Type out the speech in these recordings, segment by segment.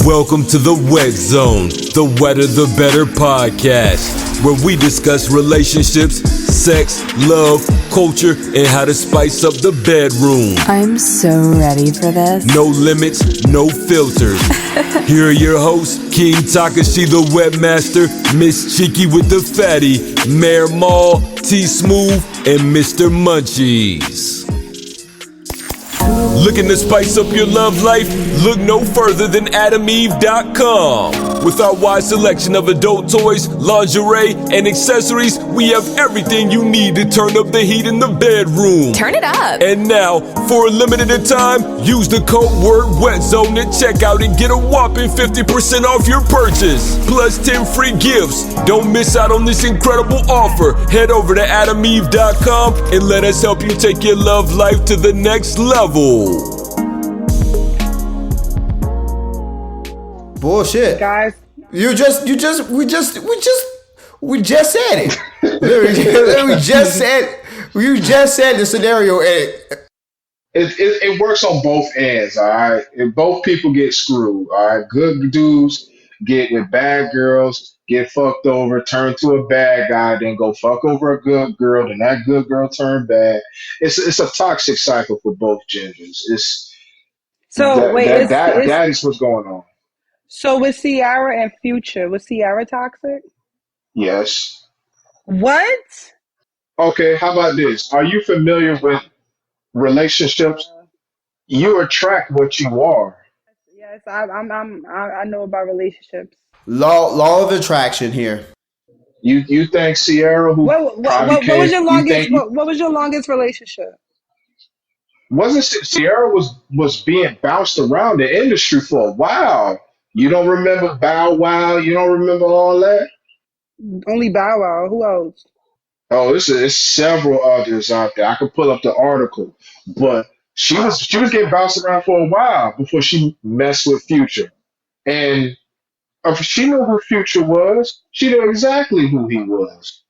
Welcome to the Wet Zone, the wetter the better podcast, where we discuss relationships, sex, love, culture, and how to spice up the bedroom. I'm so ready for this. No limits, no filters. Here are your hosts, King Takashi the Webmaster, Miss Cheeky with the Fatty, Mayor Maul, T Smooth, and Mr. Munchies. Looking to spice up your love life? Look no further than AdamEve.com. With our wide selection of adult toys, lingerie, and accessories, we have everything you need to turn up the heat in the bedroom. Turn it up. And now, for a limited time, use the code word WETZONE at checkout and get a whopping 50% off your purchase. Plus 10 free gifts. Don't miss out on this incredible offer. Head over to AdamEve.com and let us help you take your love life to the next level. Bullshit, guys. We just said it. Literally, we just said the scenario. It works on both ends, all right? And both people get screwed, all right? Good dudes get with bad girls, get fucked over, turn to a bad guy, then go fuck over a good girl, then that good girl turn bad. It's a toxic cycle for both genders. That is what's going on. So with Ciara and Future, was Ciara toxic? Yes. What? Okay, how about this? Are you familiar with relationships? You attract what you are. Yes, I know about relationships. Law of attraction here. You think Ciara, who what was your longest? What was your longest relationship? Wasn't Ciara was being bounced around the industry for a while? You don't remember Bow Wow? You don't remember all that? Only Bow Wow. Who else? Oh, it's several others out there. I could pull up the article, but she was getting bounced around for a while before she messed with Future, and if she knew who Future was, she knew exactly who he was.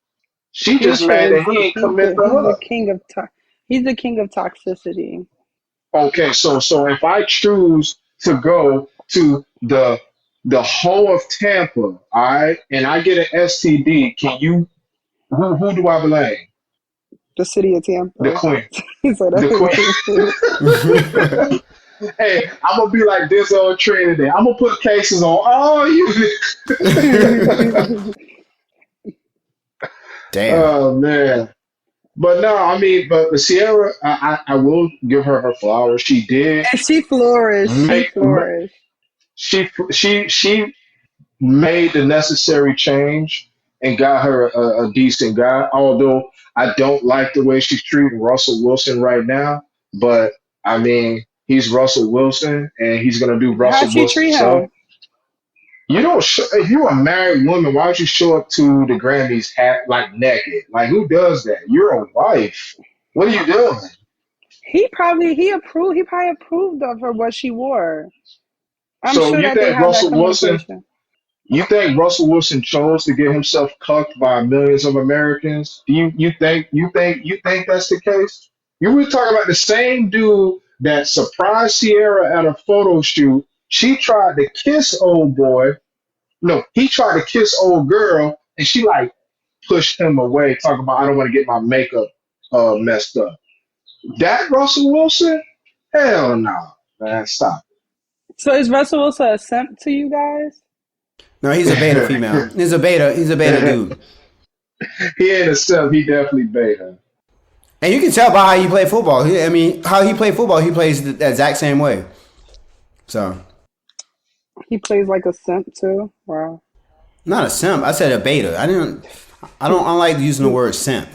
She just mad that he ain't commit to her. He's the king of toxicity. Okay, so if I choose to go to the whole of Tampa, all right, and I get an STD, can you? Who do I blame? The city of Tampa. The queen. The queen. Hey, I'm gonna be like this on Trinity. I'm gonna put cases on all you. Damn. Oh man. But no, I mean, but Ciara, I will give her flowers. She did. And she flourished. She made the necessary change and got her a decent guy. Although I don't like the way she's treating Russell Wilson right now, but I mean, he's Russell Wilson, and he's gonna do Russell Wilson. How'd she treat him? You don't. If you're a married woman, why would you show up to the Grammys like naked? Like, who does that? You're a wife. What are you doing? He probably approved of her what she wore. I'm so sure you that think Russell Wilson? You think Russell Wilson chose to get himself cucked by millions of Americans? You think that's the case? You were talking about the same dude that surprised Ciara at a photo shoot. She tried to kiss old boy. No, he tried to kiss old girl, and she like pushed him away, talking about I don't want to get my makeup messed up. That Russell Wilson? Hell no, man, stop. So is Russell Wilson a simp to you guys? No, he's a beta female. He's a beta dude. He ain't a simp. He definitely beta. And you can tell by how he played football. How he played football, he plays the exact same way. So. He plays like a simp too. Wow. Not a simp. I said a beta. I don't like using the word simp.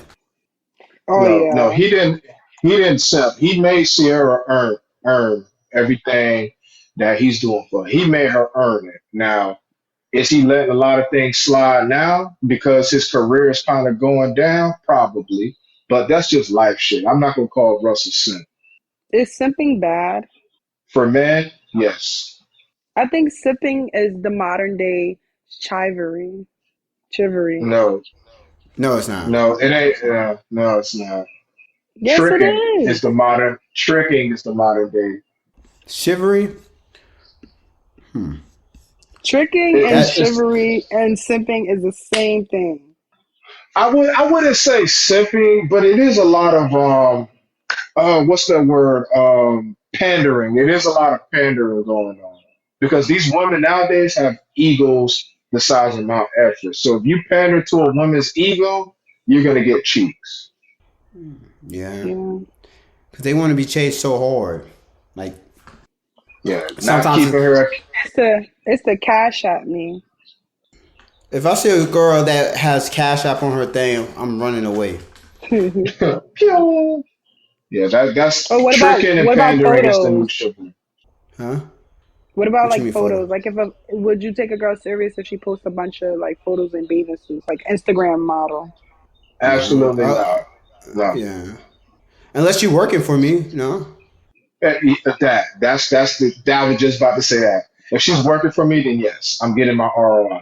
No, he didn't simp. He made Ciara earn everything that he's doing for her. He made her earn it. Now, is he letting a lot of things slide now because his career is kind of going down? Probably. But that's just life shit. I'm not gonna call Russell simp. Is simping bad? For men, yes. I think sipping is the modern day chivalry. No, it's not. No, it ain't. No, it's not. Yes, Tricking it is. Tricking is the modern day. Chivalry? Tricking and It's just chivalry and simping is the same thing. I wouldn't say simping, but it is a lot of what's that word? Pandering. It is a lot of pandering going on because these women nowadays have egos the size of Mount Everest. So if you pander to a woman's ego, you're gonna get cheeks. Yeah, Yeah. because they want to be chased so hard. Like Yeah, not sometimes, keeping her. It's the cash at me. if I see a girl that has Cash App on her thing, I'm running away. Or Pew! Yeah, that's what about tricking and what about pandering is the new photos? chivalry. Huh? What about What you like mean photo? photos? Like if would you take a girl serious if she posts a bunch of like photos in bathing suits, like Instagram model? No. Absolutely not. No. Yeah. Unless you're working for me, no. That was just about to say that. If she's working for me, then yes, I'm getting my ROI.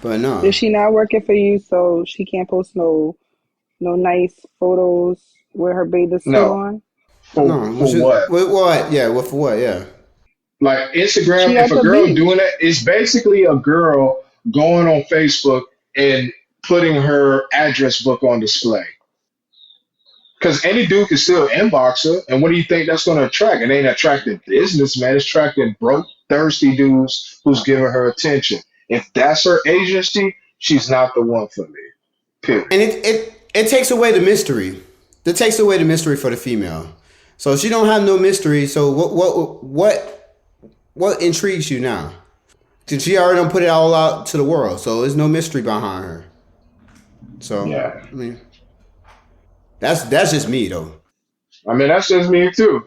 But no. Is she not working for you, so she can't post no nice photos with her bathing suit No, on? No. for what? With what? Yeah. With what? Yeah. Like Instagram, She if at a the girl beach. doing that, it's basically a girl going on Facebook and putting her address book on display. Because any dude can still inbox her, and what do you think that's going to attract? It ain't attracting businessmen. It's attracting broke, thirsty dudes who's giving her attention. If that's her agency, she's not the one for me. Period. And it takes away the mystery. It takes away the mystery for the female. So she don't have no mystery. So what intrigues you now? Cause she already done put it all out to the world. So there's no mystery behind her. So Yeah. I mean, that's just me though. I mean, that's just me too.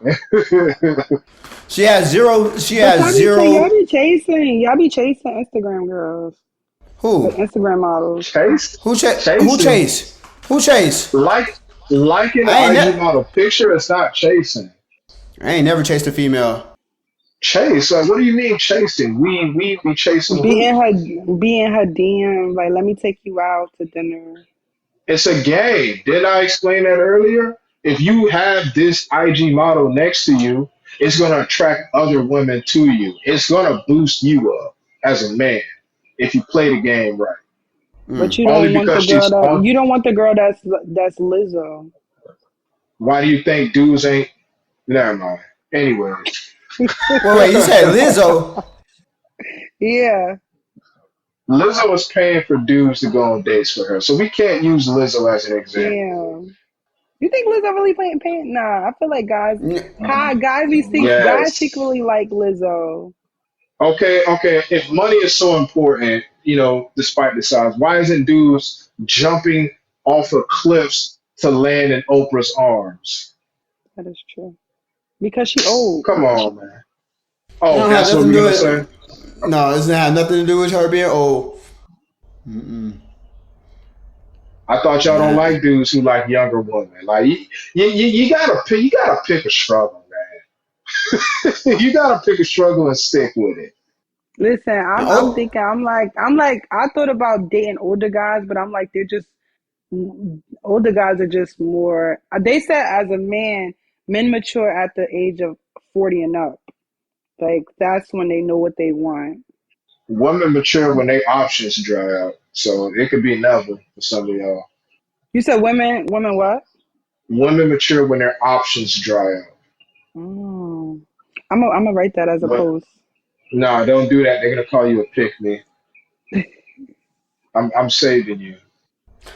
She has zero. She But has y'all zero. be chasing Instagram girls, like Who? Instagram models. Chase, Who chasing, chase? Who chase? liking I ain't an IG ne- model picture is not chasing. I ain't never chased a female. Chase, like, what do you mean chasing? We be chasing Be who? in her DM, like let me take you out to dinner. It's a game. Did I explain that earlier? If you have this IG model next to you, it's going to attract other women to you. It's going to boost you up as a man if you play the game right. But Mm. Only because she's on. you don't want the girl that's Lizzo. Why do you think dudes ain't? Never mind. Anyways, Wait. You said Lizzo? Yeah. Lizzo is paying for dudes to go on dates for her, so we can't use Lizzo as an example. Damn. You think Lizzo really paying? Nah, I feel like guys Yes. secretly like Lizzo. Okay, okay. If money is so important, despite the size, why isn't dudes jumping off of cliffs to land in Oprah's arms? That is true. Because she old. Come on, man. It Oh, don't have that's what nothing to we're do gonna say. with. No, it doesn't have nothing to do with her being old. I thought y'all don't Nah. like dudes who like younger women. Like you gotta pick a struggle, man. You gotta pick a struggle and stick with it. Listen, I'm Oh, thinking, I thought about dating older guys, but I'm like, older guys are just more. They said as a man, men mature at the age of 40 and up. Like that's when they know what they want. Women mature when their options dry out, so it could be never for some of y'all. You said women what? Women mature when their options dry out. Oh, I'm gonna write that as a What? post. Nah, don't do that. They're gonna call you a pick me. I'm saving you.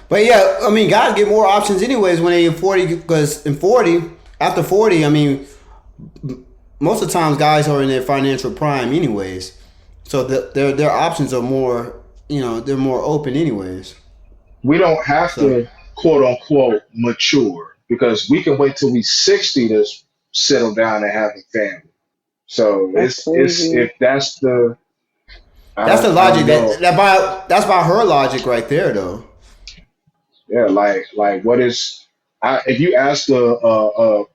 but yeah, I mean, guys get more options anyways when they in 40. Because in 40, after 40, I mean, most of the times guys are in their financial prime anyways. So their options are more. They're more open anyways. We don't have So to quote unquote mature because we can wait till we 60 to settle down and have a family. So That's it's crazy. if that's the that's the I don't logic. know. That's by her logic right there, though. Yeah, like what is if you ask a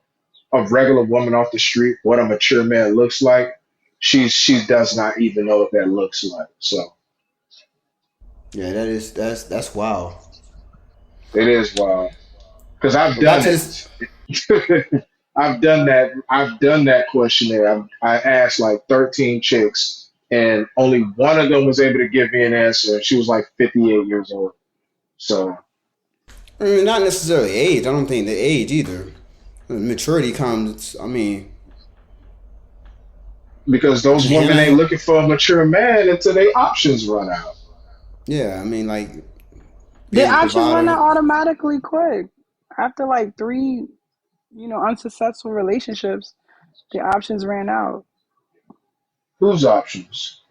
regular woman off the street what a mature man looks like, she does not even know what that looks like. So Yeah, that's wow. it is wild because I've But back done to this. it. I've done that. I've done that questionnaire. I asked like 13 chicks and only one of them was able to give me an answer. And she was like 58 years old. So I mean, not necessarily age. I don't think the age either. Maturity comes. I mean, because those women ain't handling. looking for a mature man until their options run out. Yeah, I mean, like The being a options run out provider. automatically quick. After like three, unsuccessful relationships, the options ran out. Whose options?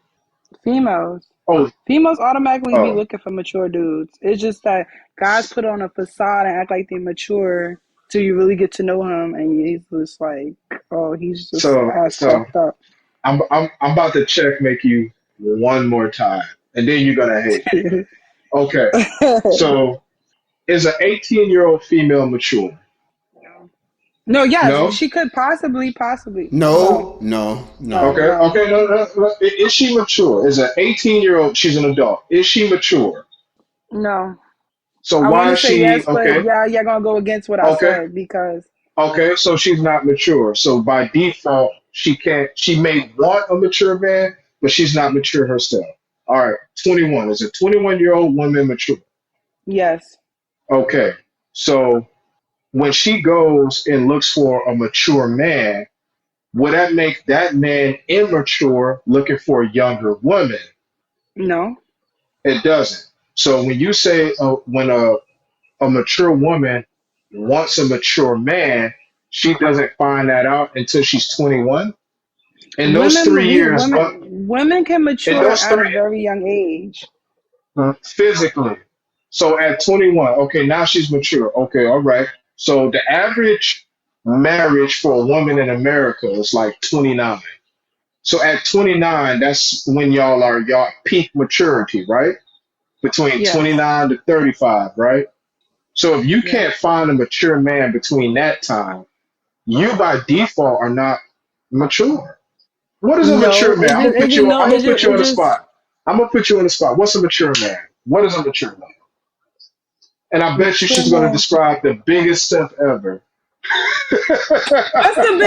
Females. Oh, Females automatically be oh. looking for mature dudes. It's just that guys put on a facade and act like they mature till you really get to know him, and he's just like, oh, he's just ass So fucked up. I'm about to checkmate you one more time, and then you're gonna hate me. Okay. So is an 18-year-old female mature? No, yes, No. she could possibly. No, No, no, no, no. Okay. no, Okay. No. No. No. Is she mature? Is an 18-year-old? She's an adult. Is she mature? no. So I want why to is say she yes, but okay? yeah, you're gonna go against what I Okay. said because Okay. So she's not mature. So by default, she can't. She may want a mature man, but she's not mature herself. All right. 21. Is a 21-year-old woman mature? yes, Okay. So when she goes and looks for a mature man, would that make that man immature looking for a younger woman? no, It doesn't. So when you say when a mature woman wants a mature man, she doesn't find that out until she's 21. In those women, 3 years, women can in mature those at a three very young age. physically. So at 21, okay, now she's mature. Okay, all right. So the average marriage for a woman in America is like 29. So at 29, that's when y'all peak maturity, right? Between Yes, 29 to 35, right? So if you yes. can't find a mature man between that time, you by default are not mature. What is a No, mature man? I'm gonna it put just you. no, I'm gonna put you it on the just spot. I'm gonna put you on the spot. What's a mature man? What is a mature man? And I bet you mature she's gonna man. describe the biggest stuff ever.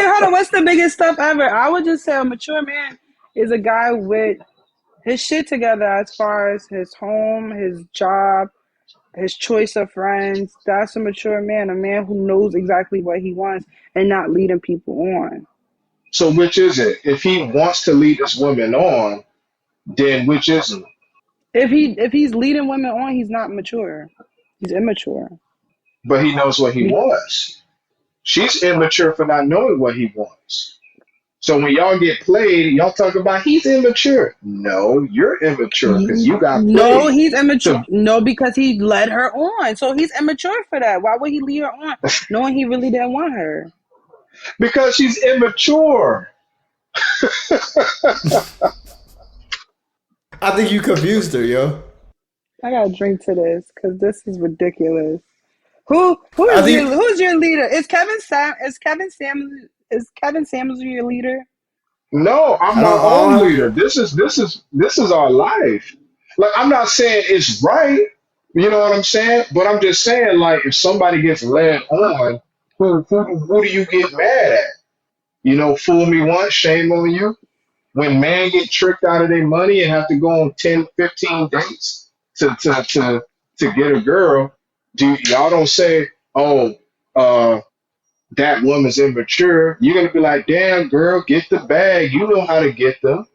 Hold on, what's the biggest stuff ever? I would just say a mature man is a guy with his shit together as far as his home, his job, his choice of friends. That's a mature man, a man who knows exactly what he wants and not leading people on. So which is it? If he wants to lead this woman on, then which is it? If he's leading women on, he's not mature. He's immature. But he knows what he Be- wants. She's immature for not knowing what he wants. So when y'all get played, y'all talk about he's immature. No, you're immature because you got No, played. he's immature. So No, because he led her on. So he's immature for that. Why would he lead her on knowing he really didn't want her? because she's immature. I think you confused her, yo. I gotta drink to this because this is ridiculous. Who who I is your think who's your leader? Is Kevin Samuels your leader? No, I'm I my don't. own I leader. This is our life. Like I'm not saying it's right. You know what I'm saying? But I'm just saying, like, if somebody gets led on, who do you get mad at? You know, fool me once, shame on you. When men get tricked out of their money and have to go on 10, 15 dates to get a girl, y'all don't say, oh, that woman's immature. You're gonna be like, damn girl, get the bag. You know how to get them.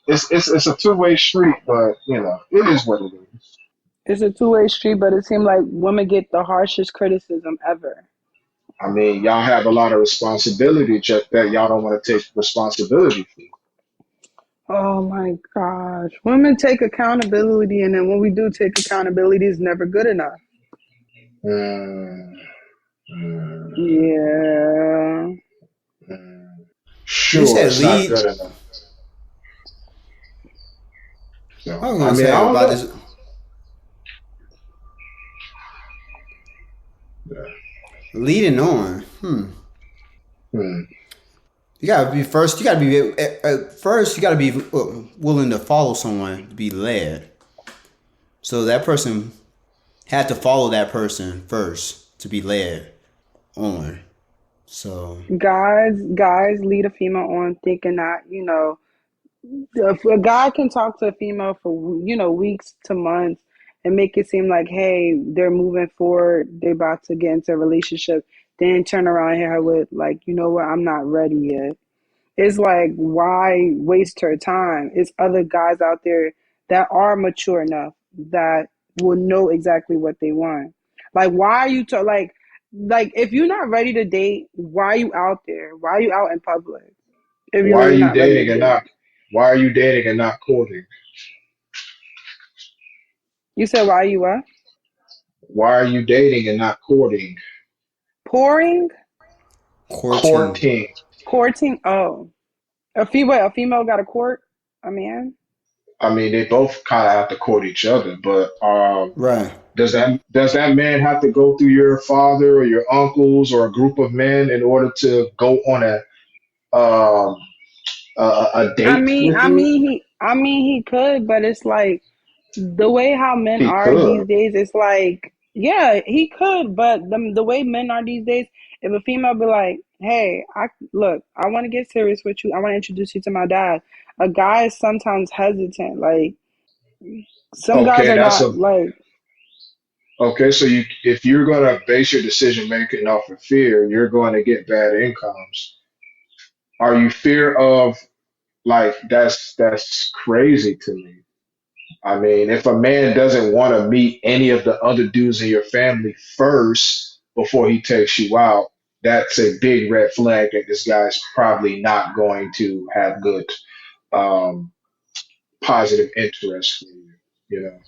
It's a two-way street, but it is what it is. It's a two-way street, but it seems like women get the harshest criticism ever. I mean, y'all have a lot of responsibility just that y'all don't want to take responsibility for. Oh my gosh. Women take accountability, and then when we do take accountability, it's never good enough. Mm, mm, Yeah. mm. you Sure, said it's not lead. good enough. I So, was I gonna mean, I say don't about know. this Yeah. leading on. Hmm. You gotta be first. You gotta be first. You gotta be willing to follow someone to be led. So that person had to follow that person first to be led on. So Guys lead a female on thinking that, if a guy can talk to a female for weeks to months and make it seem like, hey, they're moving forward, they're about to get into a relationship, then turn around and hit her with like, you know what, I'm not ready yet. It's like, why waste her time? It's other guys out there that are mature enough that will know exactly what they want. Like, why are you like if you're not ready to date, why are you out there? Why are you out in public if you know Why are you're you not ready to dating and date? not? Why are you dating and not courting? You said, why are you what? Why are you dating and not courting? Pouring? Courting. Courting. Courting? Oh. A female got a court? A man? I mean, they both kind of have to court each other, but Right. does that man have to go through your father or your uncles or a group of men in order to go on um, a I date mean, with I you? mean he could, but it's like the way how men He are could. these days, it's like, yeah, he could, but the way men are these days, if a female be like, hey, I want to get serious with you. I want to introduce you to my dad. A guy is sometimes hesitant. Like, some guys Okay, are that's not a like, okay. So if you're gonna base your decision making off of fear, you're going to get bad incomes. Are you fear of like that's crazy to me. I mean, if a man doesn't want to meet any of the other dudes in your family first before he takes you out, that's a big red flag that this guy's probably not going to have good um, positive interest for you. You know?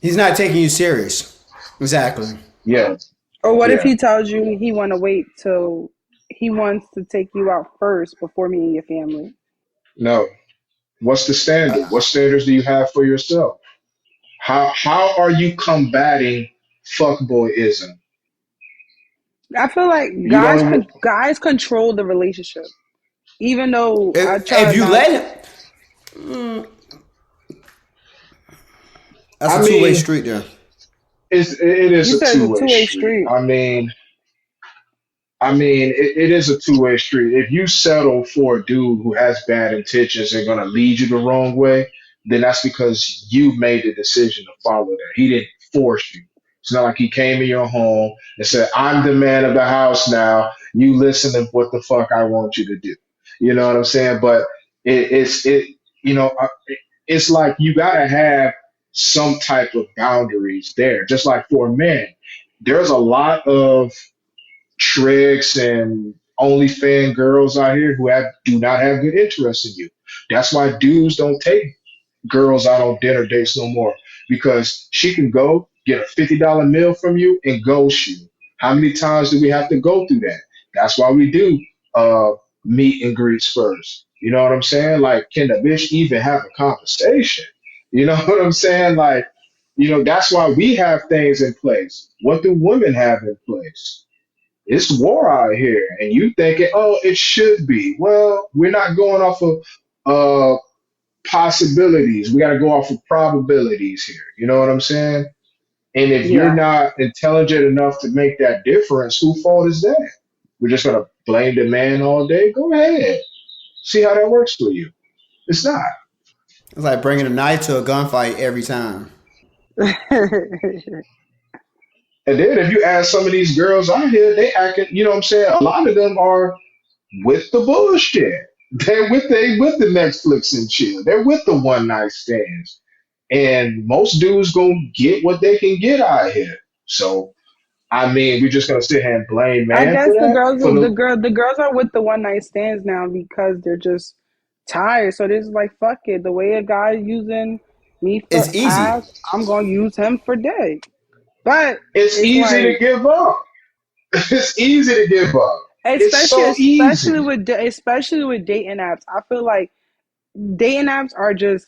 He's not taking you serious. Exactly. Yeah, or what if yeah. he tells you he want to wait till he wants to take you out first before meeting your family? No. What's the standard? What standards do you have for yourself? How are you combating fuckboyism? I feel like You don't even. guys control the relationship. Even though I try If you not, let him, that's I a two-way mean, street there. it is you a said it's a two-way two-way street. street. I mean, it is a two-way street. If you settle for a dude who has bad intentions and going to lead you the wrong way, then that's because you made the decision to follow that. He didn't force you. It's not like he came in your home and said, "I'm the man of the house now. You listen to what the fuck I want you to do." You know what I'm saying? But it you know it's like you gotta have some type of boundaries there. Just like for men, there's a lot of tricks and OnlyFans girls out here who do not have good interest in you. That's why dudes don't take girls out on dinner dates no more because she can go get a $50 meal from you and ghost you. How many times do we have to go through that? That's why we do uh, meet and greets first. You know what I'm saying? Like, can the bitch even have a conversation? You know what I'm saying? Like, that's why we have things in place. What do women have in place? It's war out here, and you thinking, oh, it should be. Well, we're not going off of possibilities. We got to go off of probabilities here. You know what I'm saying? And if you're Yeah, not intelligent enough to make that difference, whose fault is that? We're just gonna blame the man all day. Go ahead, see how that works for you. It's not. It's like bringing a knife to a gunfight every time. And then if you ask some of these girls out here, they acting. You know what I'm saying? A lot of them are with the bullshit. They're with the Netflix and chill. They're with the one night stands. And most dudes gonna get what they can get out here. So I mean, we're just gonna sit here and blame I man for guess that. For the the girls are with the one night stands now because they're just tired. So this is like, fuck it. The way a guy using me for It's easy. ass, I'm gonna use him for dick. But it's it's easy to like, give up. It's easy to give up. It's especially so especially easy. with especially with dating apps. I feel like dating apps are just,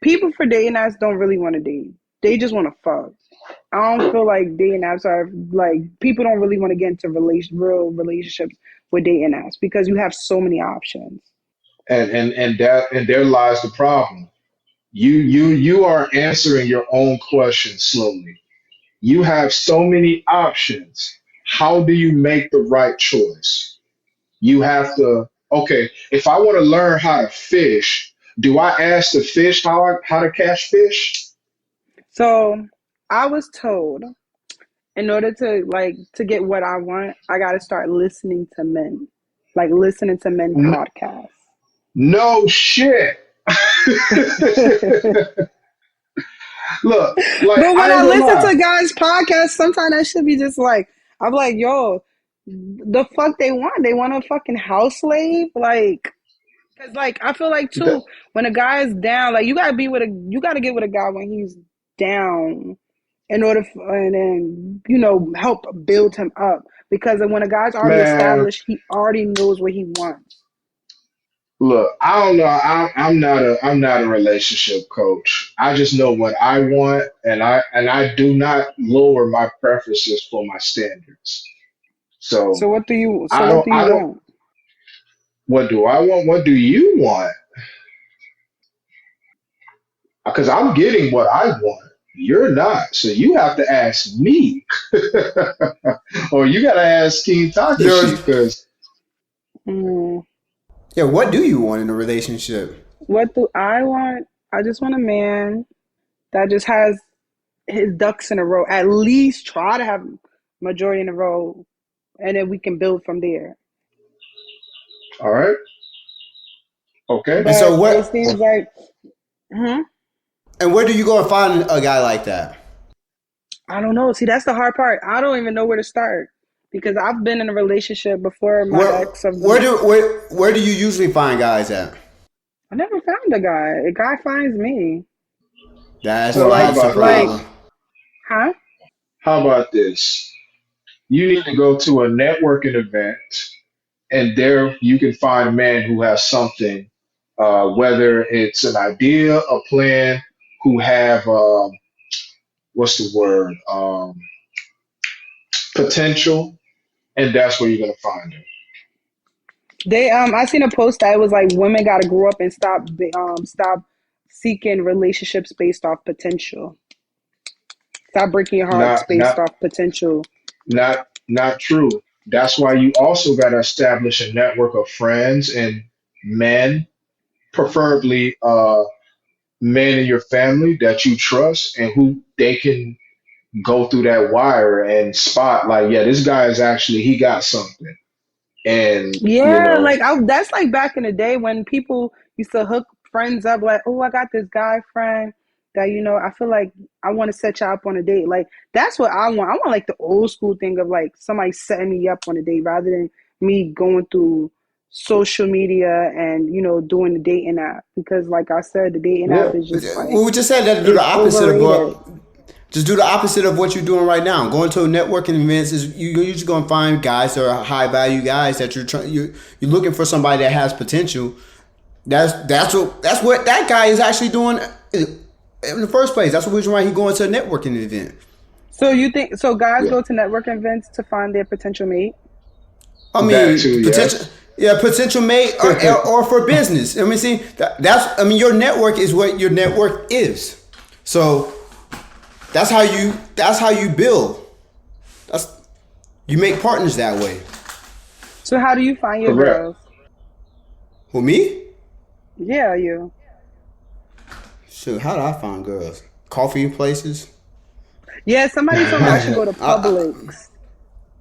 people for dating apps don't really want to date. They just want to fuck. I don't feel like dating apps are like, people don't really want to get into real relationships with dating apps because you have so many options. And there lies the problem. You are answering your own question slowly. You have so many options. How do you make the right choice? You have to, okay, if I want to learn how to fish, Do I ask the fish how to catch fish? So I was told in order to to get what I want, I got to start listening to men, like listening to men N- podcasts. no shit. Look, like But when I I ain't gonna listen lie. to guys' podcasts, sometimes that should be just like, I'm like, yo, the fuck they want? They want a fucking house slave? Like, cause like I feel like Th- too, when a guy is down, like you gotta get with a guy when he's down in order and then help build him up. Because when a guy's already Man, established, he already knows what he wants. look, I don't know. I'm not a relationship coach. I just know what I want, and I do not lower my preferences for my standards. So So what do you I don't. want? What do I want? What do you want? Because I'm getting what I want. You're not. So you have to ask me, or you got to ask King Takashi. Yours. Because Hmm. Yeah. What do you want in a relationship? What do I want? I just want a man that just has his ducks in a row. At least try to have majority in a row, and then we can build from there. all right, okay. And so But it what? seems like, hmm, And where do you go and find a guy like that? I don't know. See, that's the hard part. I don't even know where to start because I've been in a relationship before my Where ex of the. where do you usually find guys at? I never found a guy. A guy finds me. That's Well, how Like, that's the about like, this? problem. huh? How about this? You need to go to a networking event, and there you can find a man who has something, whether it's an idea, a plan, who have what's the word, potential, and that's where you're gonna find him. They I seen a post that it was like women got to grow up and stop seeking relationships based off potential. Stop breaking your hearts Not based not off potential. not true. That's why you also got to establish a network of friends and men, preferably men in your family that you trust and who they can go through that wire and spot like, yeah, this guy is actually he got something, and Yeah, like that's like back in the day when people used to hook friends up, like, oh, I got this guy friend that I feel like I want to set you up on a date. Like that's what I want. I want like the old school thing of like somebody setting me up on a date rather than me going through social media and doing the dating app because like I said, the dating app yeah, is just like We just said that to do the it's opposite of overrated. what. Just do the opposite of what you're doing right now. Going to networking events is you're usually going to find guys that are high value guys that you're looking for somebody that has potential. That's what that guy is actually doing in the first place. That's the reason why he's going to a networking event. So you think so? Guys yeah, go to networking events to find their potential mate. I that mean, too, potential, yes. yeah, potential mate or for business. I mean, see, that's I mean, your network is what your network is. So that's how you build. That's you make partners that way. So how do you find your Correct. girls? Who me? Yeah, you. Shoot, how do I find girls? Coffee places. Yeah, somebody told me I should I, go to I, Publix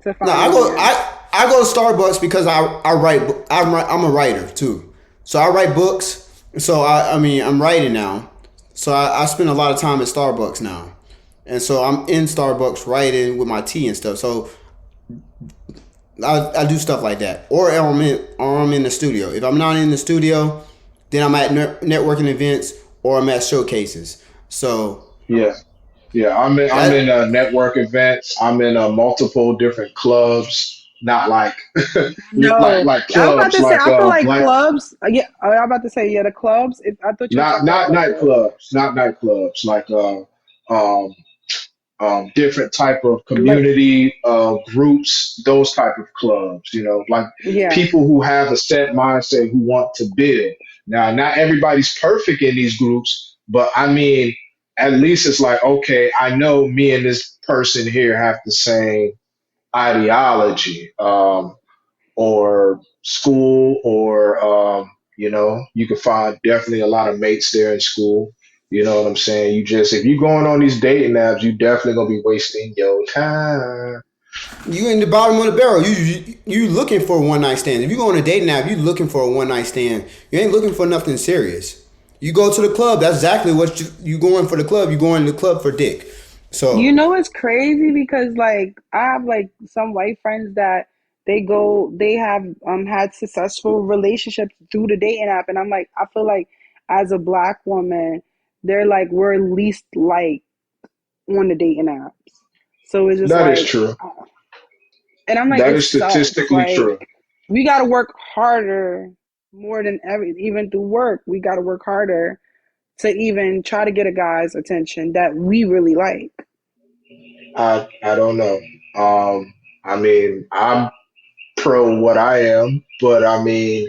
to no, find a man. I go to Starbucks because I write. I'm a writer too, so I write books. So I mean I'm writing now, so I spend a lot of time at Starbucks now, and so I'm in Starbucks writing with my tea and stuff. So I do stuff like that, or I'm in the studio. If I'm not in the studio, then I'm at networking events or I'm at showcases. So Yeah, yeah. I'm in that network events. I'm in multiple different clubs. Not like No, like I was about clubs to say like I feel like black. clubs. Yeah, I was about to say yeah, the clubs. I thought you were Not talking about not like nightclubs. Not nightclubs. Like um different type of like community groups, those type of clubs, like yeah. people who have a set mindset who want to build. Now, not everybody's perfect in these groups, but I mean, at least it's like, okay, I know me and this person here have the same ideology, or school, or You know, you can find definitely a lot of mates there in school. You know what I'm saying? You just if you going on these dating apps, you definitely gonna be wasting your time. You in the bottom of the barrel. You looking for a one night stand. If you go on a dating app, you looking for a one night stand. You ain't looking for nothing serious. You go to the club. That's exactly what you going for the club. You going to the club for dick. You So know it's crazy because like I have like some white friends that they have had successful relationships through the dating app, and I'm like I feel like as a black woman they're like we're least like on the dating apps, so it's just That is like, true. and I'm like That it is sucks. statistically true. Like we got to work harder more than every even through work we got to work harder to even try to get a guy's attention that we really like. I don't know. I mean, I'm pro what I am, but I mean,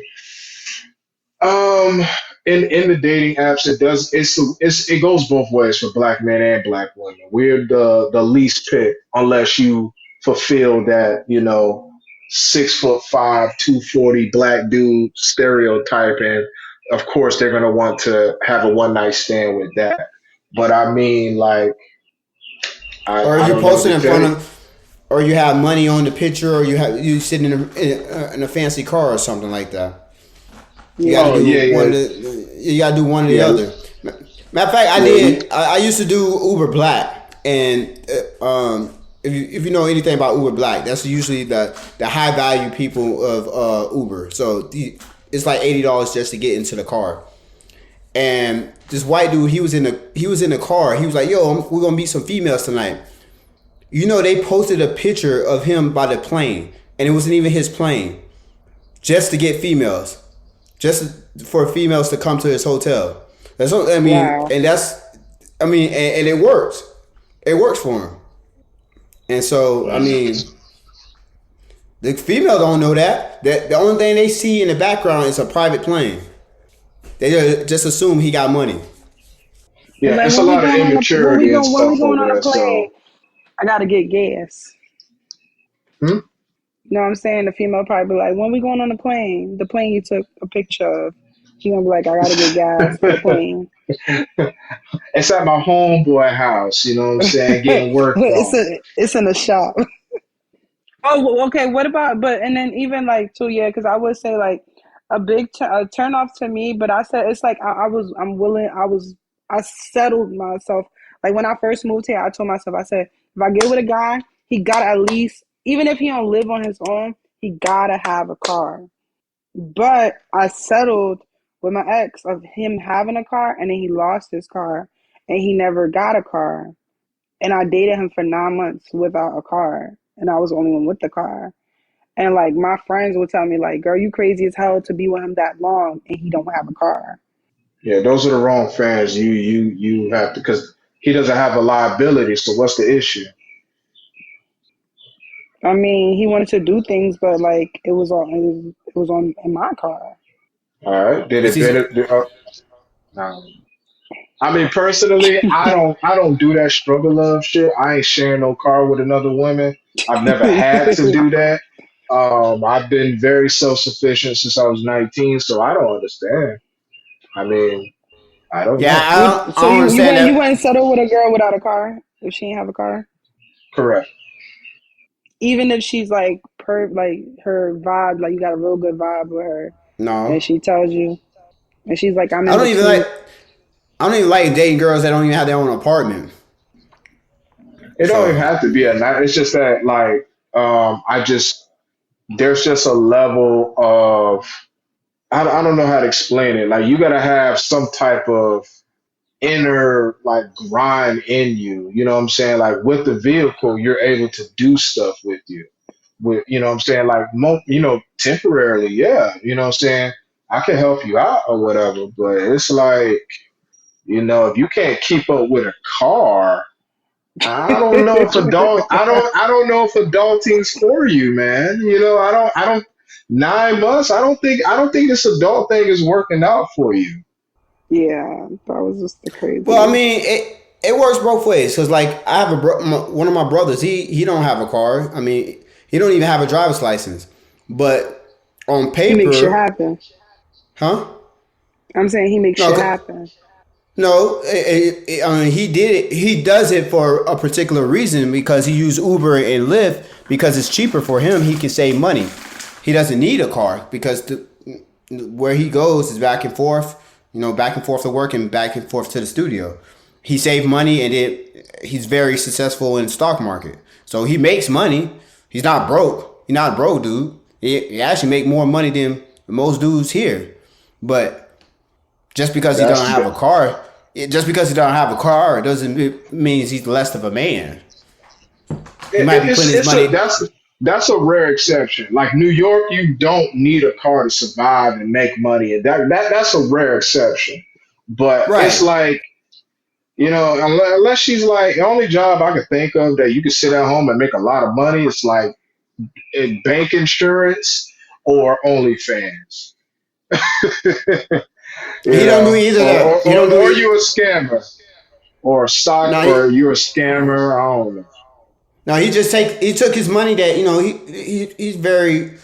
Um, in the dating apps, it goes both ways for black men and black women. We're the least pick unless you fulfill that 6'5", 240 black dude stereotype, and of course they're gonna want to have a one night stand with that. But I mean, like or I you don't know. posted The in front day, of, or you have money on the picture, or you sitting in a fancy car or something like that. You got to Yeah. oh do yeah, one yeah, of the. You got to do one or the yeah, other. Matter of fact, I yeah. did. I used to do Uber Black, and if you know anything about Uber Black, that's usually the high value people of Uber. So it's like $80 just to get into the car. And this white dude, he was in the car. He was like, "Yo, we're gonna meet some females tonight." You know, they posted a picture of him by the plane, and it wasn't even his plane, just to get females, just for females to come to his hotel. That's what I mean, Wow. and and it works. It works for him. And so, I mean, the female don't know that. That the only thing they see in the background is a private plane. They just assume he got money. It's Yeah, like it's a lot of immaturity and when we stuff going over on a there. plane, So, I gotta get gas. hmm? You know what I'm saying? The female probably be like, when we going on the plane you took a picture of. She gonna be like, I gotta get gas for the plane. It's at my homeboy house, you know what I'm saying, getting worked on. It's in the shop. Oh, well, okay. What about but and then even like too, yeah, because I would say like a turn off to me. But I said it's like I'm willing. I settled myself. Like when I first moved here, I told myself I said if I get with a guy, he got to at least even if he don't live on his own, he gotta have a car. But I settled with my ex of him having a car, and then he lost his car, and he never got a car. And I dated him for 9 months without a car, and I was the only one with the car. And like my friends would tell me, like, "Girl, you crazy as hell to be with him that long, and he don't have a car." Yeah, those are the wrong fans. You have to because he doesn't have a liability. So what's the issue? I mean, he wanted to do things, but like it was on in my car. All right, did It's it easy. benefit? No. I mean, personally, I don't do that struggle love shit. I ain't sharing no car with another woman. I've never had to do that. I've been very self sufficient since I was 19, so I don't understand. I mean, I don't Yeah, know. I So don't you understand wouldn't that. settle with a girl without a car if she didn't have a car, Correct. even if she's like like her vibe, like you got a real good vibe with her, and No, she tells you, and she's like, I'm I in don't even like. between. I don't even like dating girls that don't even have their own apartment. It don't even So have to be a night. It's just that like I just there's just a level of I don't know how to explain it. Like you gotta have some type of inner like grind in you. You know what I'm saying? Like with the vehicle, you're able to do stuff with you. With you know what I'm saying? Like temporarily, yeah. You know what I'm saying? I can help you out or whatever, but it's like, if you can't keep up with a car, I don't know if I don't know if adulting's for you, man. I don't 9 months, I don't think this adult thing is working out for you. Yeah, that was just the well, I craziest. mean, it works both ways. Cause like I have one of my brothers. He don't have a car. I mean, he don't even have a driver's license. But on He makes shit paper, happen. Huh? I'm saying he makes No, shit happen. no. I mean, he did it. He does it for a particular reason because he used Uber and Lyft because it's cheaper for him. He can save money. He doesn't need a car because where he goes is back and forth. You know, back and forth to work and back and forth to the studio. He saved money and he's very successful in the stock market. So he makes money. He's not broke. He's not broke, dude. He actually make more money than most dudes here. But just because he That's doesn't have a car, it doesn't it means he's less of a man. He might be putting his money. That's a rare exception. Like New York, you don't need a car to survive and make money, and that's a rare exception. But it's Right. like, unless she's like the only job I could think of that you can sit at home and make a lot of money is like in bank insurance or OnlyFans. He don't do either of that. He don't do Or it. you a scammer or a stock No, or you're a scammer. I don't know. no. He took his money that he's very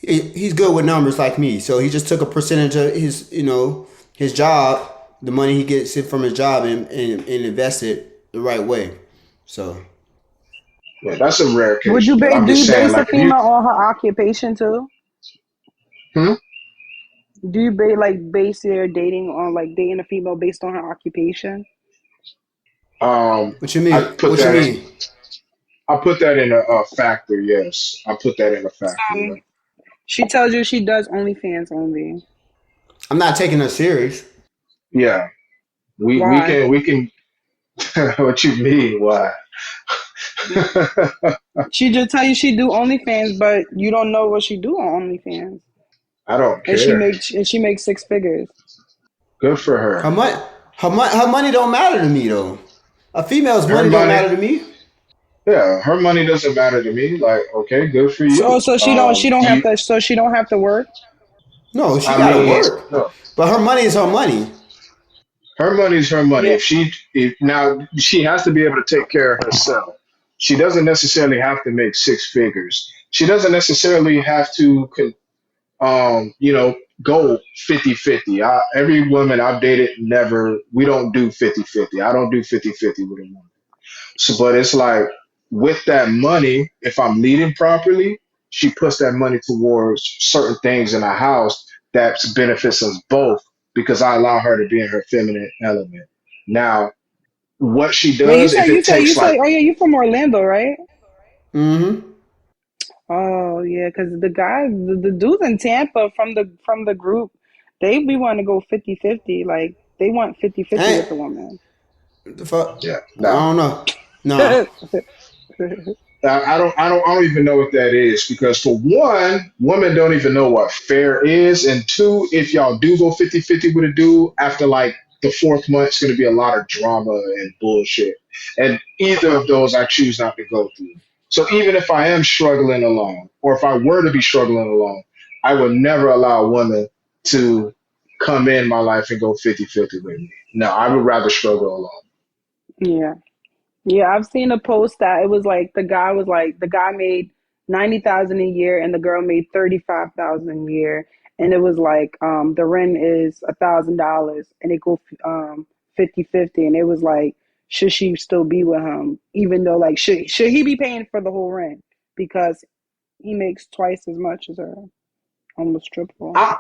he's good with numbers like me. So he just took a percentage of his job, the money he gets it from his job, and invested the right way. So Yeah, that's a rare Would case. you But base I'm do just you saying, base a like, if you, female on her occupation too? hmm? Do you base your dating on like dating a female based on her occupation? what you I mean? put What you that mean? I put that in a factor. Yes, I put that in a factor. Yeah. She tells you she does OnlyFans only. I'm not taking her serious. Yeah, we Why? can. What you mean? Why? She just tell you she do OnlyFans, but you don't know what she do on OnlyFans, I don't and she care. makes six figures. Good for Her her. money, her money don't matter to me though. A female's Her money don't money. matter to me. Yeah, her money doesn't matter to me. Like, okay, good for So you. so she don't Do have you? to she don't have to work. No, she I gotta mean, work, no. but her money is her money. Her money's her money. Yeah. If now she has to be able to take care of herself. She doesn't necessarily have to make six figures. She doesn't necessarily have to, go 50-50. Every woman I've dated, never, we don't do 50-50. I don't do 50-50 with a woman. So, but it's like with that money, if I'm leading properly, she puts that money towards certain things in our house that benefits us both because I allow her to be in her feminine element. Now, what she Wait, does, if it you takes say, like, oh yeah, you from Orlando, right? Mm-hmm. Oh yeah, because the dudes in Tampa from the group, they be wanting to go 50-50. Like they want 50-50 with Ain't the woman. the fuck? yeah, I no, don't know. No. I don't even know what that is because for one, women don't even know what fair is, and two, if y'all do go 50-50 with a dude, after like the fourth month, it's going to be a lot of drama and bullshit, and either of those I choose not to go through. So even if I am struggling alone, or if I were to be struggling alone, I would never allow a woman to come in my life and go 50-50 with me. No, I would rather struggle alone. Yeah. Yeah, I've seen a post that it was like the guy made 90,000 a year and the girl made 35,000 a year, and it was like the rent is $1,000 and it go 50-50, and it was like should she still be with him even though like should he be paying for the whole rent because he makes twice as much as her, almost triple. I,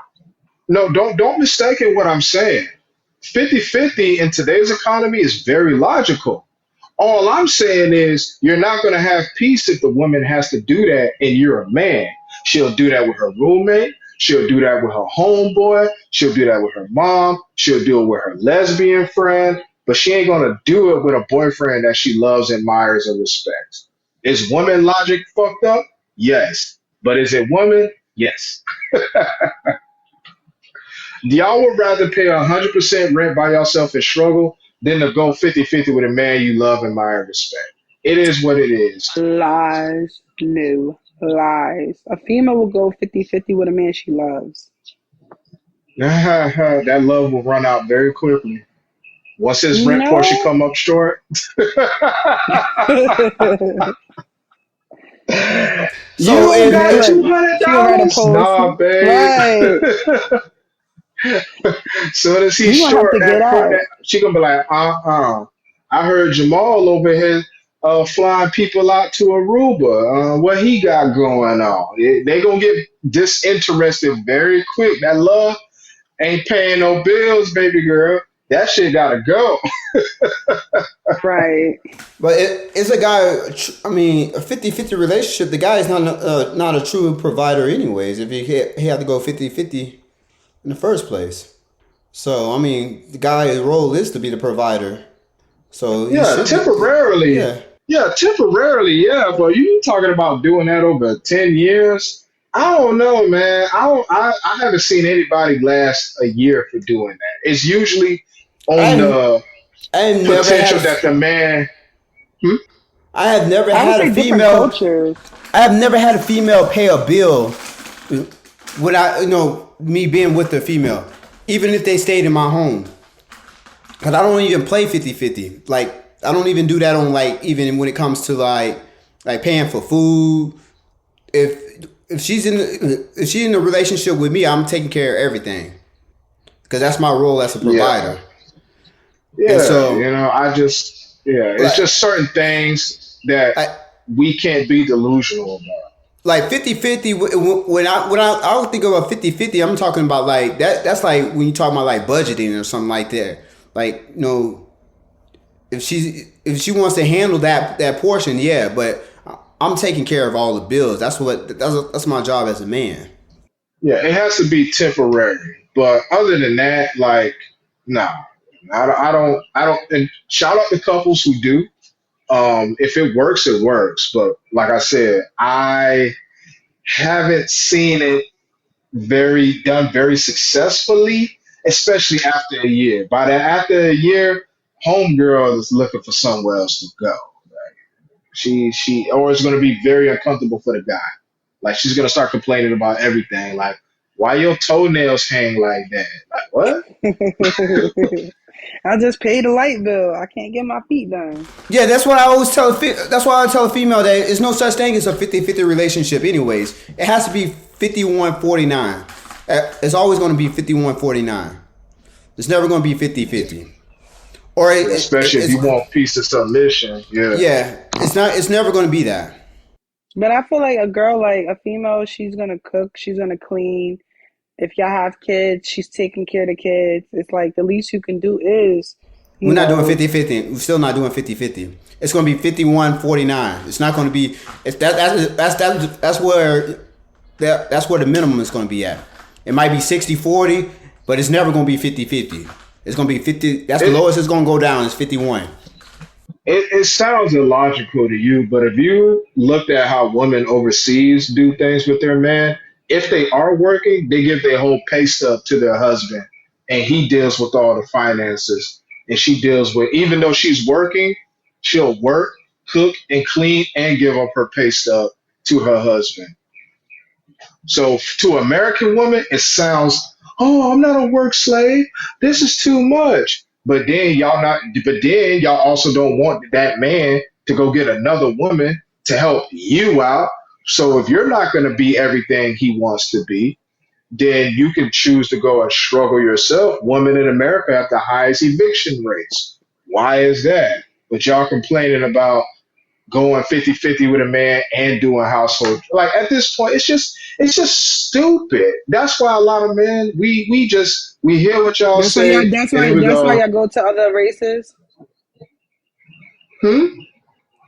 no, don't mistake it what I'm saying. 50-50 in today's economy is very logical. All I'm saying is you're not going to have peace if the woman has to do that and you're a man. She'll do that with her roommate. She'll do that with her homeboy. She'll do that with her mom. She'll do it with her lesbian friend. But she ain't going to do it with a boyfriend that she loves, admires, and respects. Is woman logic fucked up? Yes. But is it woman? Yes. Y'all would rather pay 100% rent by yourself and struggle than to go 50-50 with a man you love, admire, and respect. It is what it is. Lies, no lies. A female will go 50-50 with a man she loves. That love will run out very quickly. Once his rent portion No. come up short, So you if got Look, $200? she gonna write a post. Nah, babe. Right. Soon as he's You gonna have short to get that foot, that out. she gonna be like, I heard Jamal over here flying people out to Aruba. What he got going on? They gonna get disinterested very quick. That love ain't paying no bills, baby girl. That shit gotta go. Right. But it's a guy. I mean, a 50-50 relationship. The guy is not a true provider, anyways. If he had to go 50-50 in the first place. So I mean, the guy's role is to be the provider. So he Yeah, should be. temporarily. Yeah, Yeah, temporarily, yeah. But you talking about doing that over 10 years? I don't know, man. I haven't seen anybody last a year for doing that. It's usually on I the I have never had potential a. that the man. Hmm? I have never I would had a say different female. cultures. I have never had a female pay a bill without me being with the female, even if they stayed in my home. Cause I don't even play 50-50. Like I don't even do that on like even when it comes to like paying for food. If she's in a relationship with me, I'm taking care of everything. Cause that's my role as a Yeah, provider. And yeah. so Yeah. It's like just certain things that like we can't be delusional about. like 50-50 when I would think about 50-50, I'm talking about like that's like when you talk about like budgeting or something like that. Like, if she wants to handle that portion, yeah, but I'm taking care of all the bills. That's my job as a man. Yeah, it has to be temporary. But other than that, like, nah, I don't. And shout out to couples who do. If it works, it works. But like I said, I haven't seen it very successfully, especially after a year. After a year, homegirl is looking for somewhere else to go. Or it's going to be very uncomfortable for the guy. Like she's going to start complaining about everything. Like, why your toenails hang like that? Like, what? I just paid a light bill. I can't get my feet done. Yeah, that's what I always tell. That's why I tell a female that there's no such thing as a 50-50 relationship. Anyways, it has to be 51-49. It's always going to be 51-49. It's never going to be 50-50. Or Especially if it's you want peace of submission. Yeah. yeah, it's not. It's never going to be that. But I feel like a girl, like a female, she's gonna cook, she's gonna clean. If y'all have kids, she's taking care of the kids. It's like the least you can do is, We're you not doing know, 50-50. We're still not doing 50-50. It's going to be 51-49. It's not going to be. It's that's where the minimum is going to be at. It might be 60-40, but it's never going to be 50-50. It's going to be 50. That's the It, lowest it's going to go down. Is 51. it sounds illogical to you, but if you looked at how women overseas do things with their man, if they are working, they give their whole pay stub to their husband, and he deals with all the finances, and she deals with, even though she's working, she'll work, cook, and clean, and give up her pay stub to her husband. So to American women, it sounds, oh, I'm not a work slave. This is too much. But then y'all also don't want that man to go get another woman to help you out. So if you're not going to be everything he wants to be, then you can choose to go and struggle yourself. Women in America have the highest eviction rates. Why is that? But y'all complaining about going 50-50 with a man and doing household, like at this point it's just stupid. That's why a lot of men, we hear what y'all that's why y'all, say, and then we that's why go, y'all go to other races. hmm.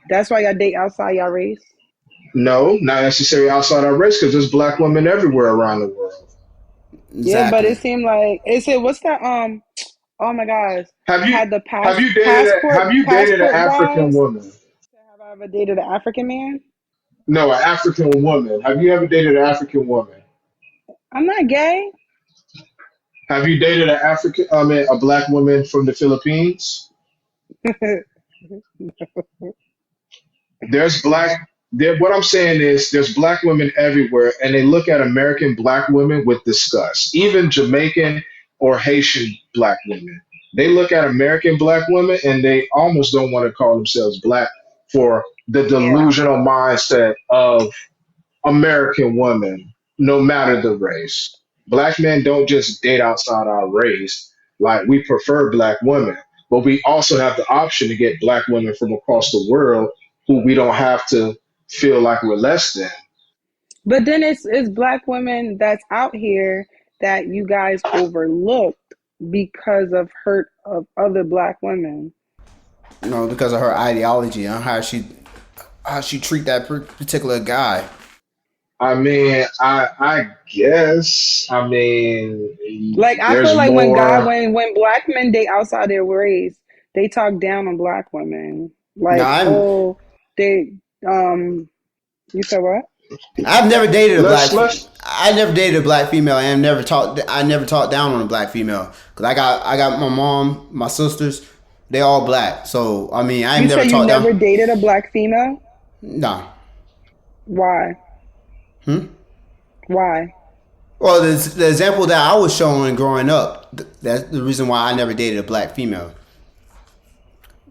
That's why y'all date outside y'all race. No, not necessarily outside our race, because there's black women everywhere around the world. Yeah, but Exactly. it seemed like it said, what's that? Oh my gosh, have it you had the have you dated an passport African bras. woman? Have I ever dated an African man? No, an African woman. Have you ever dated an African woman? I'm not gay. Have you dated a black woman from the Philippines? There's black there What I'm saying is there's black women everywhere, and they look at American black women with disgust. Even Jamaican or Haitian black women. They look at American black women and they almost don't want to call themselves black for the Yeah. delusional mindset of American women, no matter the race. Black men don't just date outside our race. Like we prefer black women, but we also have the option to get black women from across the world who we don't have to feel like we're less than. But then it's black women that's out here that you guys overlooked because of hurt of other black women. Because of her ideology and how she treat that particular guy. I mean, I guess. I mean, Like I feel there's like more. when black men date outside their race, they talk down on black women. No, Like, oh, they you said what? I've never dated a black. Let's I never dated a black female, and never talked. I never talked down on a black female because I got my mom, my sisters. They all black, so I mean, I ain't You never said you talked never down. dated a black female? Nah. Why? Hmm? Why? Well, the example that I was showing growing up, that's the reason why I never dated a black female.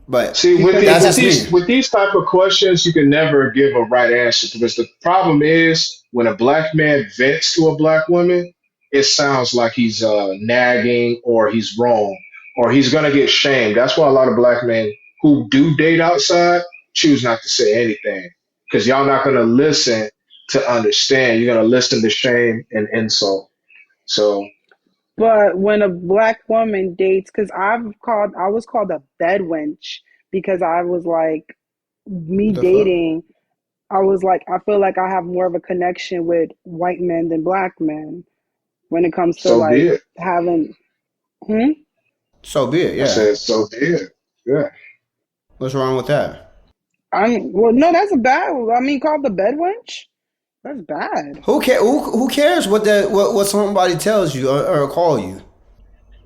But see with Because the, that's with just these me. with these type of questions, you can never give a right answer because the problem is when a black man vents to a black woman, it sounds like he's nagging or he's wrong or he's gonna get shamed. That's why a lot of black men who do date outside choose not to say anything because y'all not gonna listen to understand. You're gonna listen to shame and insult. So But when a black woman dates, because I was called a bed wench because I was like, me The fuck? dating, I was like, I feel like I have more of a connection with white men than black men when it comes to so be like it. having, hmm? So be it. I Yeah. said so be it. Yeah. What's wrong with that? Well, no, that's a bad, I mean, called the bed wench? That's bad. Who cares what somebody tells you or call you?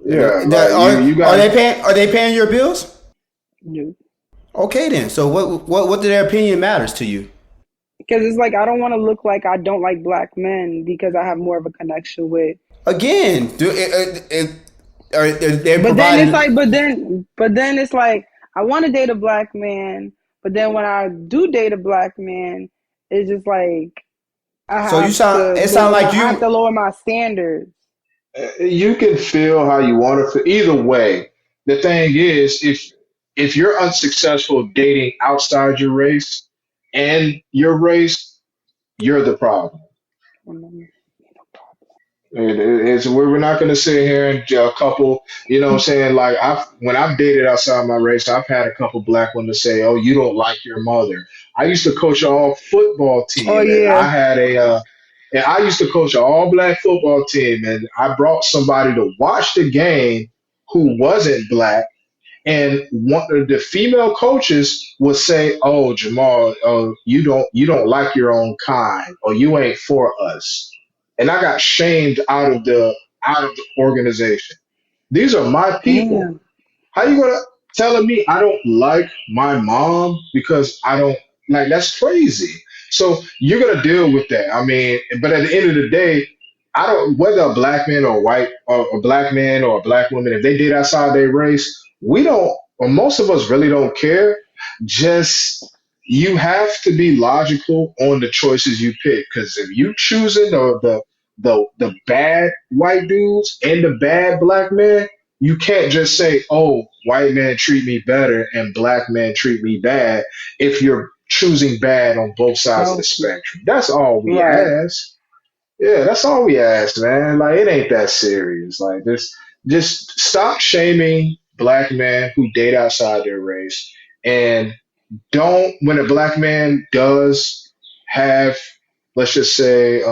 Yeah, like you Are got they paying your bills? No. Okay then. So what do their opinion matters to you? Because it's like, I don't want to look like I don't like black men because I have more of a connection with. Again, they're But then it's providing. like, but then it's like, I want to date a black man, but then when I do date a black man, it's just like I So have to it sound like I have to you. lower my standards. you can feel how you want to feel. Either way, the thing is, if you're unsuccessful dating outside your race and your race, you're the problem. We're not going to sit here and a couple, you know what I'm saying? Like when I've dated outside my race, I've had a couple black women say, "Oh, you don't like your mother." I used to coach an all football Oh team, and yeah. I used to coach an all black football team, and I brought somebody to watch the game who wasn't black, and one of the female coaches would say, "Oh, Jamal, oh, you don't like your own kind, or you ain't for us." And I got shamed out of the organization. These are my people. Damn. How you gonna telling me I don't like my mom because I don't like that's crazy. So you're gonna deal with that. I mean, but at the end of the day, I don't whether a black man or white or a black man or a black woman, if they date outside their race, we don't or most of us really don't care. Just you have to be logical on the choices you pick. Because if you choosing the bad white dudes and the bad black men, you can't just say, "Oh, white men treat me better and black men treat me bad." If you're choosing bad on both sides of the Oh, spectrum, that's all we right. ask. Yeah, that's all we ask, man. Like it ain't that serious. Like just stop shaming black men who date outside their race, and don't when a black man does have, let's just say,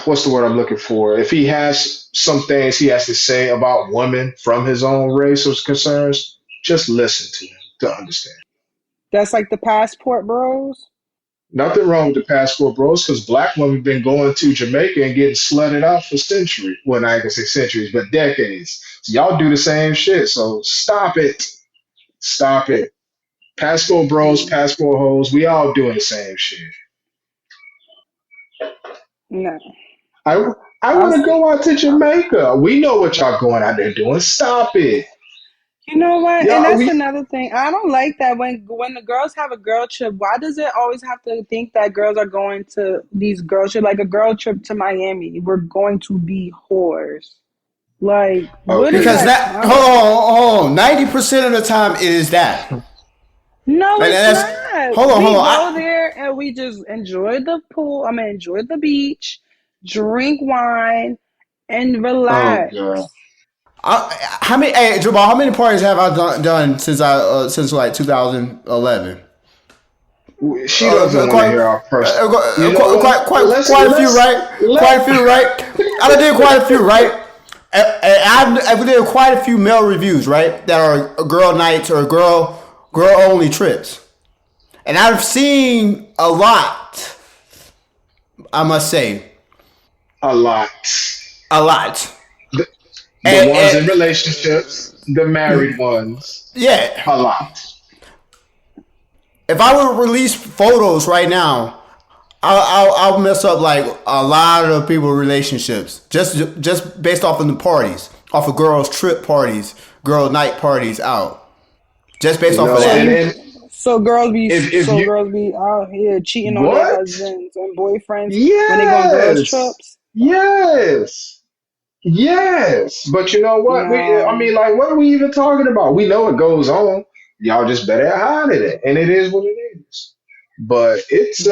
what's the word I'm looking for? If he has some things he has to say about women from his own race or concerns, just listen to him to understand. That's like the passport bros. Nothing wrong with the passport bros because black women been going to Jamaica and getting slutted out for centuries. Well, not gonna say centuries, but decades. So y'all do the same shit. So stop it. Stop it. Passport bros, Mm, passport hoes, we all doing the same shit. no. I I I want was to go out to Jamaica. We know what y'all going out there doing. Stop it. You know what? And Yeah, that's we. another thing. I don't like that when the girls have a girl trip. Why does it always have to think that girls are going to these girl trip like a girl trip to Miami? We're going to be whores. Like, what does Okay. Because that that count? hold on, 90% of the time it is that. No, And it's that's not. hold We on. go there and we just enjoy the pool. I mean, enjoy the beach, drink wine, and Oh relax. god. How many? Hey, Jamal, how many parties have I done since like 2011? She doesn't want to Quite, hear our person. You know what? quite a few, right? Quite a few, right? I did quite a few, right? I did quite a few male reviews, right? That are girl nights or girl only trips, and I've seen a lot. I must say, a lot. a lot. The, the And, ones in relationships, the married ones, yeah, a lot. if I would release photos right now, I'll mess up like a lot of people's relationships just based off of the parties, off of girls' trip parties, girl night parties out, just based You off of know, So and, that. you, and if so you girls be out here cheating on their what? husbands and boyfriends when they go on girls Yes, trips. yes, yes. But you know what? I No. mean, like, what are we even talking about? We know it goes on. Y'all just better hide it, and it is what it is. But it's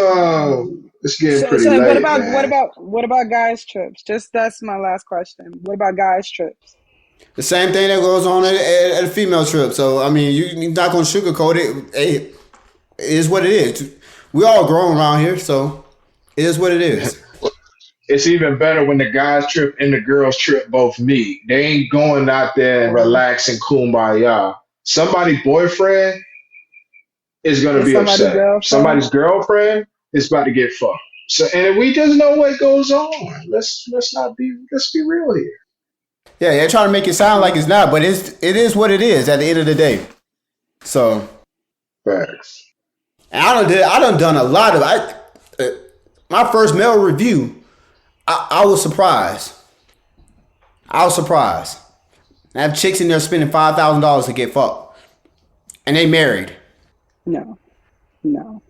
getting pretty So late, man. what about guys trips? Just that's my last question. What about guys trips? The same thing that goes on at a female trip. So I mean, you're not gonna sugarcoat it. Hey, it is what it is. We all grown around here, so it is what it is. It's even better when the guys trip and the girls trip both meet. They ain't going out there and Oh, relaxing kumbaya. Somebody's boyfriend is gonna it's be somebody upset. girlfriend. Somebody's girlfriend is about to get fucked. So and we just know what goes on. Let's be real here. Yeah, they're trying to make it sound like it's not, but it is what it is at the end of the day. So Facts. and I done a lot of my first male review. I was surprised. I was surprised. I have chicks in there spending $5,000 to get fucked, and they married. No, no.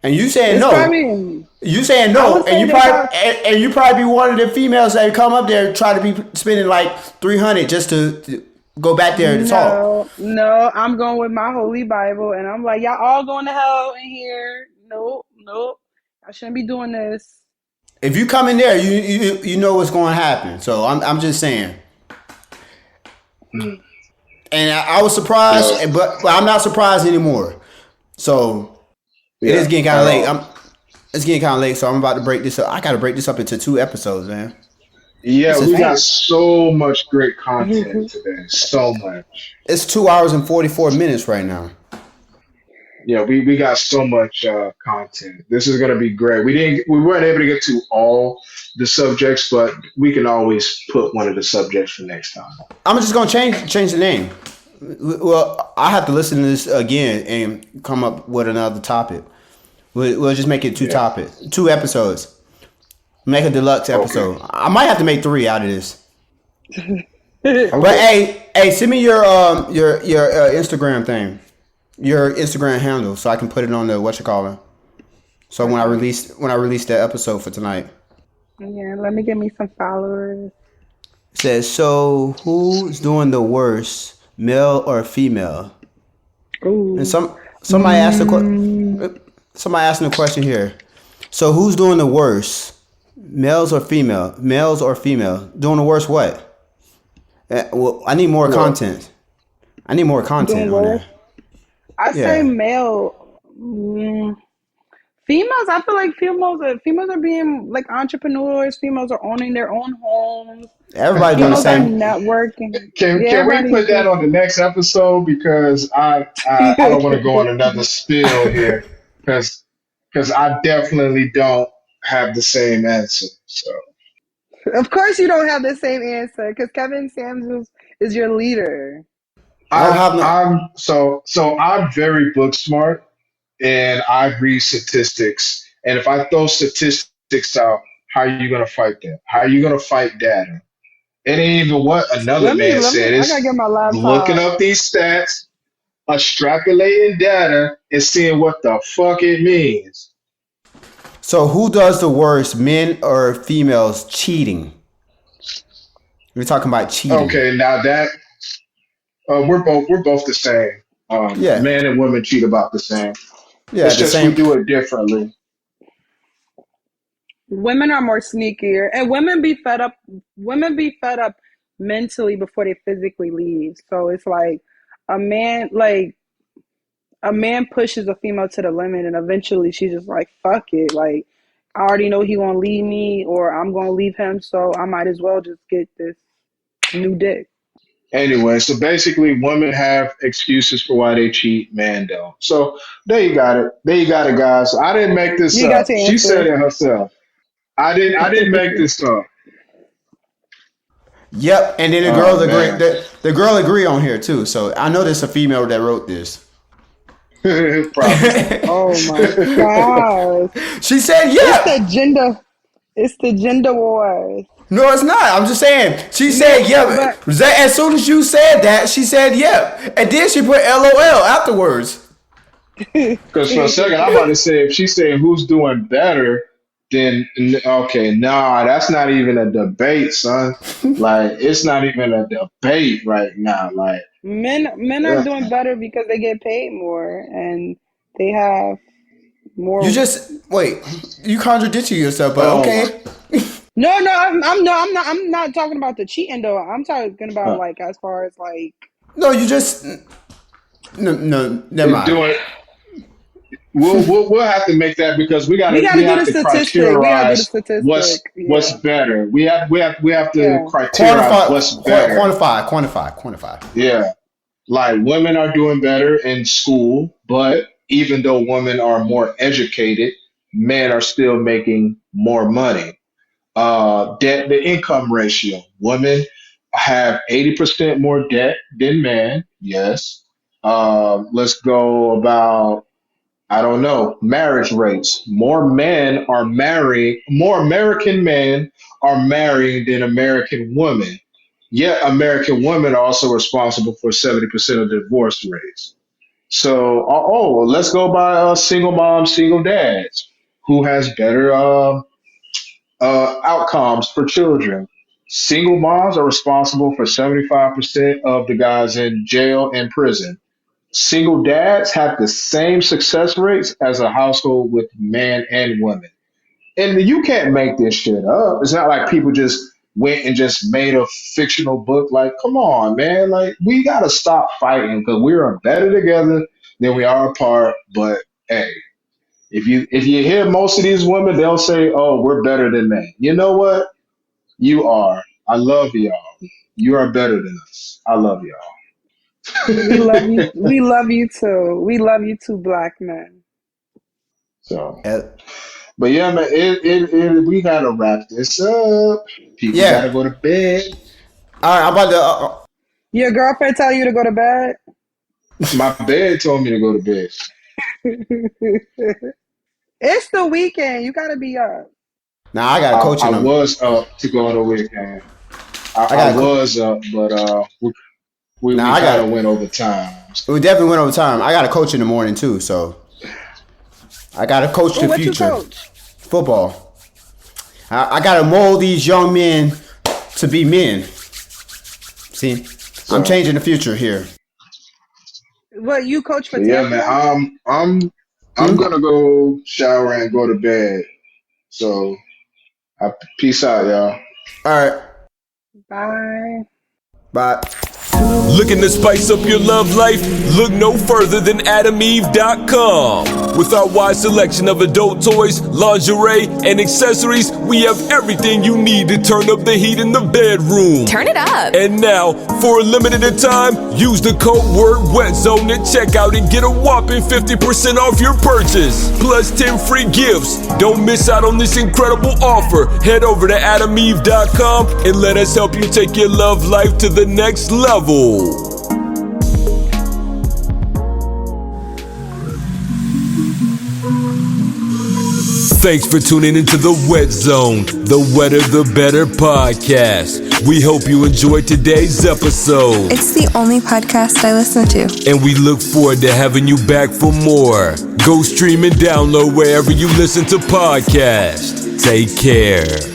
And you saying It's no? probably You saying I no? would And say you they probably probably and you probably be one of the females that come up there and try to be spending like 300 just to go back there to talk. no. I'm going with my holy Bible, and I'm like, y'all all going to hell in here. Nope, nope. I shouldn't be doing this. If you come in there, you know what's going to happen. So I'm just saying. And I was surprised, No, but I'm not surprised anymore. So it is yeah, getting kind of at late. all. It's getting kind of late, so I'm about to break this up. I got to break this up into 2 episodes, man. Yeah, This we is got Damn. so much great content today. So much. it's 2 hours and 44 minutes right now. Yeah, we got so much content. This is gonna be great. We weren't able to get to all the subjects, but we can always put one of the subjects for next time. I'm just gonna change the name. Well, I have to listen to this again and come up with another topic. We'll just make it two Yeah. topics, 2 episodes. Make a deluxe Okay. episode. I might have to make 3 out of this. But Okay. hey, send me your Instagram thing, your Instagram handle, so I can put it on the what you call it. So Okay. when I release that episode for tonight, Yeah, let me get me some followers. it says so who's doing the worst, male or female? And Ooh. somebody asked Mm, somebody asking a question here. So who's doing the worst, males or female? Males or female doing the worst? What? Well, I need more Well, content. I need more doing content on worse. there. I say Yeah. male. Females, I feel like females are being like entrepreneurs. Females are owning their own homes. Everybody doing the Females are same. networking. Yeah, can we everybody's put that just on the next episode because I don't want to go on another spill here because I definitely don't have the same answer. So Of course, you don't have the same answer because Kevin Samuels is your leader. I don't have no. I'm very book smart and I read statistics. And if I throw statistics out, how are you gonna fight that? How are you gonna fight data? It ain't even what another man Let me. said. I gotta It's get my looking laptop. up these stats, extrapolating data, and seeing what the fuck it means. So who does the worst, men or females cheating? We're talking about cheating. Okay, now that we're both the same. Yeah. Men and women cheat about the same. Yeah, It's the just we same. do it differently. Women are more sneakier, and women be fed up. Women be fed up mentally before they physically leave. So it's like a man, like a man pushes a female to the limit, and eventually she's just like, "Fuck it!" Like I already know he gonna leave me, or I'm gonna leave him, so I might as well just get this new dick. Anyway, so basically, women have excuses for why they cheat, men don't. So there you got it. There you got it, guys. I didn't make this You got up. your She said answer. it herself. I didn't make this up. Yep, and then the Oh girls agree. man. The girl agree on here too. So I know there's a female that wrote this. Probably. Oh my gosh. She said, It's "Yeah." the gender it's the gender wars. No, it's not. I'm just saying. She said, No, "Yeah." but As soon as you said that, she said, "Yeah," and then she put LOL afterwards. Because for a second, I'm about to say if she said who's doing better, then okay, nah, that's not even a debate, son. Like it's not even a debate right now. Like, men are uh, doing better because they get paid more and they have You more. just wait. You contradicted yourself, but oh my. okay. No, no, I'm not talking about the cheating though. I'm talking about Uh, like as far as like No, you just no. Never mind. doing we'll have to make that because we we gotta do have the to statistic. We gotta do the criterize statistic. what's Yeah. better. We have to Yeah. criterize what's better. Quantify. Yeah. Like women are doing better in school, but even though women are more educated, men are still making more money. Debt to income ratio. Women have 80% more debt than men. Yes. Let's go about, I don't know, marriage rates. More American men are marrying than American women. Yet American women are also responsible for 70% of divorce rates. So, let's go by single moms, single dads. Who has better outcomes for children? Single moms are responsible for 75% of the guys in jail and prison. Single dads have the same success rates as a household with man and women. And you can't make this shit up. It's not like people just went and just made a fictional book. Like, come on, man. Like, we gotta stop fighting because we are better together than we are apart. But hey, if you hear most of these women, they'll say, "Oh, we're better than men." You know what? You are. I love y'all. You are better than us. I love We love y'all. you. We love you too. We love you too, black men. So. Uh, But yeah, man, we gotta wrap this up. People gotta yeah. go to bed. All right. I'm about to. Your girlfriend tell you to go to bed? My bed told me to go to bed. It's the weekend. You gotta be up. Now I got I, to coach I in them. was up to go on the weekend. I I got. was up, but Now we I kind of got. went over time. We definitely went over time. I got to coach in the morning too, so I got to coach Oh, the what you future. coach? Football. I got to mold these young men to be men. See, I'm So, changing the future here. What you coach so for yeah, man, Tampa? I'm Hmm? gonna go shower and go to bed. So, peace out, y'all. All right. Bye. Bye. Looking to spice up your love life? Look no further than AdamEve.com. With our wide selection of adult toys, lingerie, and accessories, we have everything you need to turn up the heat in the bedroom. Turn it up. And now, for a limited time, use the code word WETZONE at checkout and get a whopping 50% off your purchase. Plus 10 free gifts. Don't miss out on this incredible offer. Head over to AdamEve.com and let us help you take your love life to the next level. Thanks for tuning into the Wet Zone, the Wetter the Better podcast. We hope you enjoyed today's episode. It's the only podcast I listen to. And we look forward to having you back for more. Go stream and download wherever you listen to podcasts. Take care.